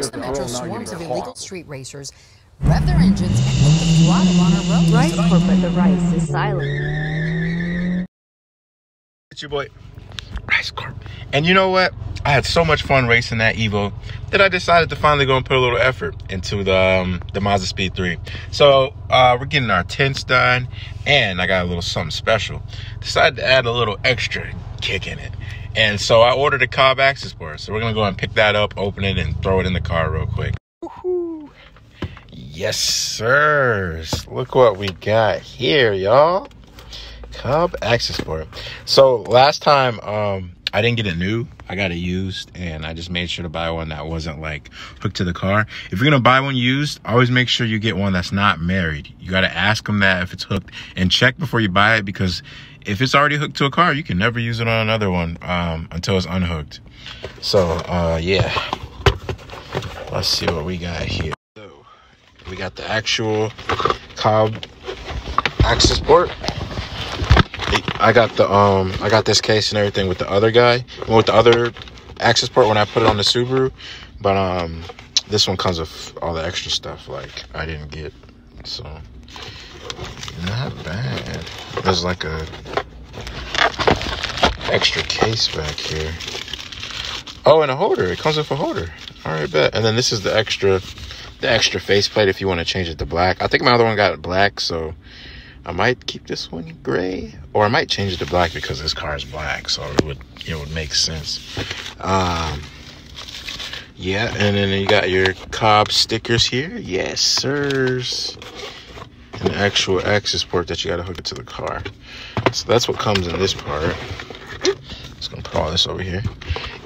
Across the metro, swarms of illegal street racers rev their engines and hit the throttle on our roads. Rice corporate, the rice is silent. It's your boy, Rice Corp. And you know what? I had so much fun racing that Evo that I decided to finally go and put a little effort into the MazdaSpeed 3. So we're getting our tints done, and I got a little something special. Decided to add a little extra kick in it. And so I ordered a Cobb Accessport. So we're gonna go and pick that up, open it, and throw it in the car real quick. Woohoo! Yes, sirs. Look what we got here, y'all. Cobb Accessport. So last time I didn't get it new, I got it used, and I just made sure to buy one that wasn't like hooked to the car. If you're gonna buy one used, always make sure you get one that's not married. You gotta ask them that if it's hooked, and check before you buy it, because if it's already hooked to a car, you can never use it on another one until it's unhooked. So yeah, let's see what we got here. So we got the actual Cobb Accessport. I got the I got this case and everything with the other guy, with the other Accessport when I put it on the Subaru, but this one comes with all the extra stuff like I didn't get, so not bad. There's like a extra case back here. Oh, and a holder. It comes with a holder. All right, bet. And then this is the extra faceplate if you want to change it to black. I think my other one got black, so I might keep this one gray, or I might change it to black because this car is black, so it would make sense. Yeah, and then you got your Cobb stickers here. Yes, sirs. An actual Accessport that you got to hook it to the car. So that's what comes in this part. Just gonna put all this over here,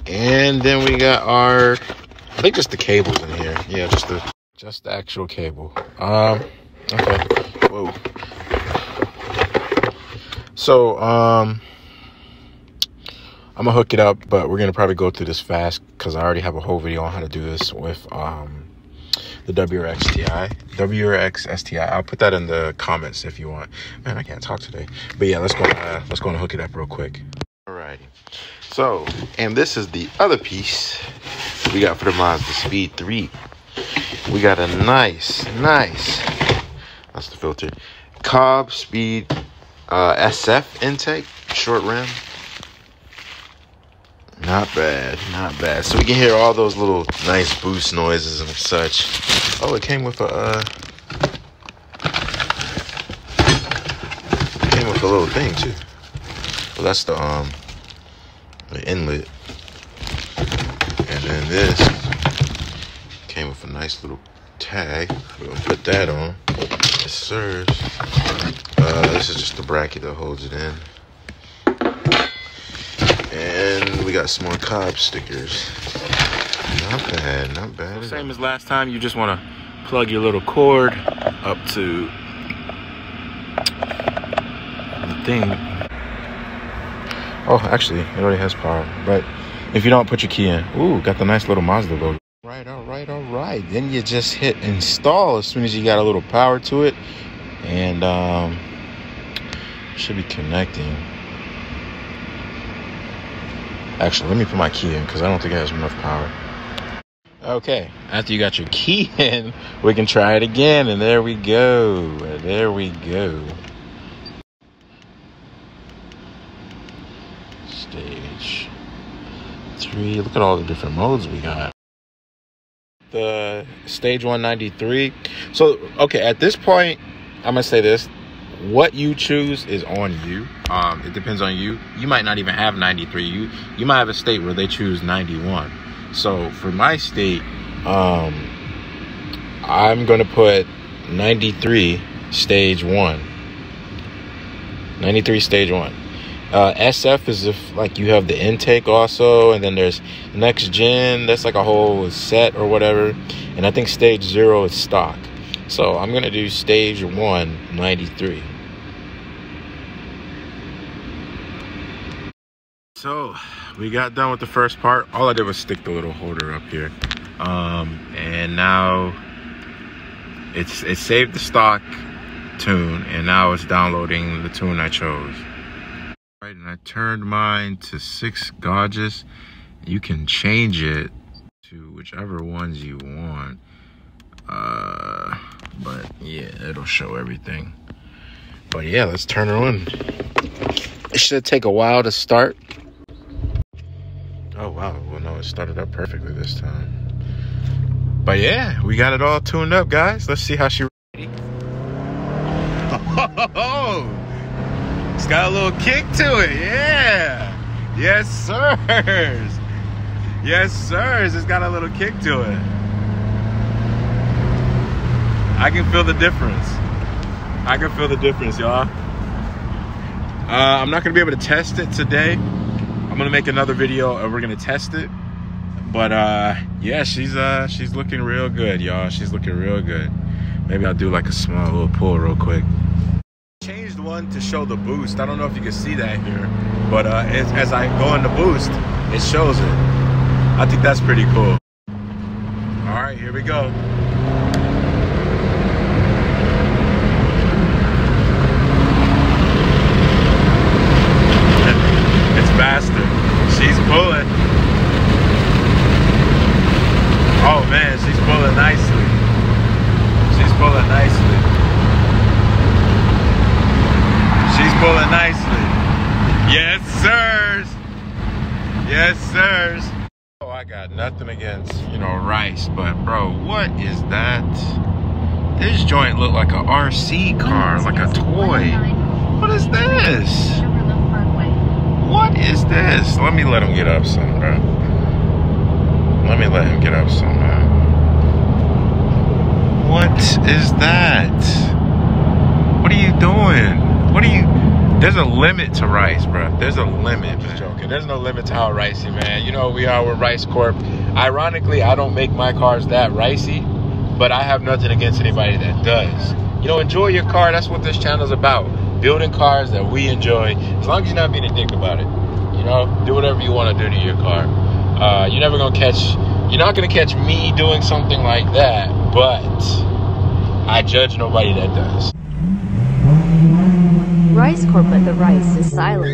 and then we got our, I think just the cables in here. Yeah, just the actual cable. Okay. Whoa. So, I'm gonna hook it up, but we're gonna probably go through this fast because I already have a whole video on how to do this with the WRX STI. I'll put that in the comments if you want. Man, I can't talk today. But yeah, let's go and hook it up real quick. Alrighty. So, and this is the other piece we got for the MazdaSpeed 3. We got a nice, that's the filter, Cobb Speed SF intake, short rim. Not bad. So we can hear all those little nice boost noises and such. Oh, it came with a little thing too. Well, that's the inlet, and then this came with a nice little tag. We're gonna put that on. Yes, sirs. This is just the bracket that holds it in. And we got some more Cobb stickers. Not bad. Same as last time, you just want to plug your little cord up to the thing. Oh, actually, it already has power. But if you don't put your key in, ooh, got the nice little Mazda logo. All right. Then you just hit install as soon as you got a little power to it. And should be connecting. Actually, let me put my key in because I don't think it has enough power. Okay, after you got your key in, we can try it again, and there we go. Stage 3. Look at all the different modes we got. The stage 193. So, okay, at this point, I'm gonna say this. What you choose is on you. It depends on you. You might not even have 93. You might have a state where they choose 91. So for my state, I'm gonna put 93 stage 1. 93 stage 1. SF is if like you have the intake also, and then there's next gen. That's like a whole set or whatever. And I think stage 0 is stock. So I'm gonna do stage 1, 93. So we got done with the first part. All I did was stick the little holder up here, and now it saved the stock tune, and now it's downloading the tune I chose. Right, and I turned mine to 6 gauges. You can change it to whichever ones you want. But yeah, it'll show everything. But yeah, let's turn her on. It should take a while to start. Oh wow, well no, it started up perfectly this time. But yeah, we got it all tuned up, guys. Let's see how she ready. Oh, it's got a little kick to it, yeah. Yes, sirs. Yes, sirs. It's got a little kick to it. I can feel the difference. I can feel the difference, y'all. I'm not gonna be able to test it today. I'm gonna make another video and we're gonna test it. But yeah, she's looking real good, y'all. She's looking real good. Maybe I'll do like a small little pull real quick. Changed one to show the boost. I don't know if you can see that here, but as I go in the boost, it shows it. I think that's pretty cool. All right, here we go. It's faster. She's pulling. Oh man, she's pulling nicely. She's pulling nicely. She's pulling nicely. Yes, sirs. Yes, sirs. Oh, I got nothing against, you know, rice, but bro, what is that? This joint look like a RC car, like a toy. What is this? What is this? Let me let him get up some, bro. Let me let him get up some, man. What is that? What are you doing? What are you... There's a limit to rice, bro. There's a limit. Just joking. There's no limit to how ricey, man. You know, we are with Rice Corp. Ironically, I don't make my cars that ricey, but I have nothing against anybody that does. You know, enjoy your car. That's what this channel's about. Building cars that we enjoy, as long as you're not being a dick about it. You know, do whatever you want to do to your car. You're never gonna catch, you're not gonna catch me doing something like that, but I judge nobody that does. Rice Corp, but the rice is silent.